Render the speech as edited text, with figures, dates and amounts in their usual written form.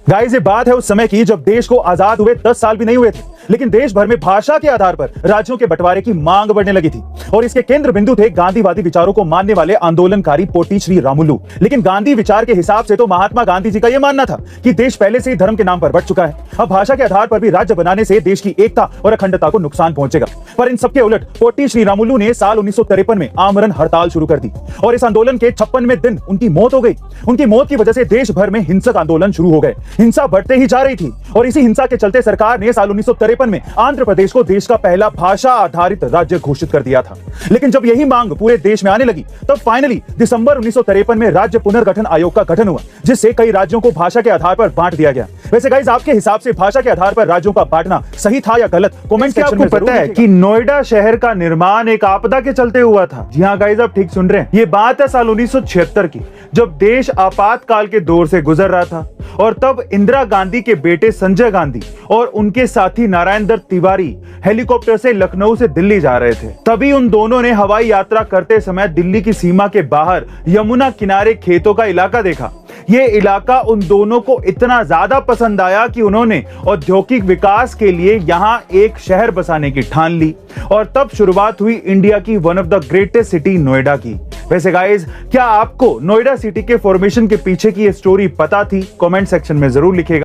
Guys ये बात है उस समय की जब देश को आजाद हुए 10 साल भी नहीं हुए थे, लेकिन देश भर में भाषा के आधार पर राज्यों के बंटवारे की मांग बढ़ने लगी थी और इसके केंद्र बिंदु थे गांधीवादी विचारों को मानने वाले आंदोलनकारी पोटी श्री रामुलु। लेकिन गांधी विचार के हिसाब से तो महात्मा गांधी जी का यह मानना था कि देश पहले से ही धर्म के नाम पर बंट चुका है, अब भाषा के आधार पर भी राज्य बनाने से देश की एकता और अखंडता को नुकसान पहुंचेगा। पर इन सबके उलट पोटी श्री रामुलु ने साल 1953 में आमरण हड़ताल शुरू कर दी और इस आंदोलन के 56वें दिन उनकी मौत हो गई। उनकी मौत की वजह से देश भर में हिंसक आंदोलन शुरू हो गए। हिंसा बढ़ते ही जा रही थी और इसी हिंसा के चलते सरकार ने साल 1953 में आंध्र प्रदेश को देश का पहला भाषा आधारित राज्य घोषित कर दिया था। लेकिन जब यही मांग पूरे देश में आने लगी तब फाइनली दिसंबर 1953 में राज्य पुनर्गठन आयोग का गठन हुआ, जिससे कई राज्यों को भाषा के आधार पर बांट दिया गया। वैसे गाइस आपके हिसाब से भाषा के आधार पर राज्यों का बांटना सही था या गलत? कमेंट सेक्शन में आपको पता है कि नोएडा शहर का निर्माण एक आपदा के चलते हुआ था। जी हाँ गाइस, आप ठीक सुन रहे हैं। ये बात है साल 1976 की, जब देश आपातकाल के दौर से गुजर रहा था और तब इंदिरा गांधी के बेटे संजय गांधी और उनके साथी नारायण दत्त तिवारी हेलीकॉप्टर से लखनऊ से दिल्ली जा रहे थे। तभी उन दोनों ने हवाई यात्रा करते समय दिल्ली की सीमा के बाहर यमुना किनारे खेतों का इलाका देखा। ये इलाका उन दोनों को इतना ज्यादा पसंद आया कि उन्होंने औद्योगिक विकास के लिए यहाँ एक शहर बसाने की ठान ली और तब शुरुआत हुई इंडिया की one of the greatest city Noida की। वैसे गाइस, क्या आपको नोएडा सिटी के फॉर्मेशन के पीछे की ये स्टोरी पता थी? कमेंट सेक्शन में जरूर लिखिएगा।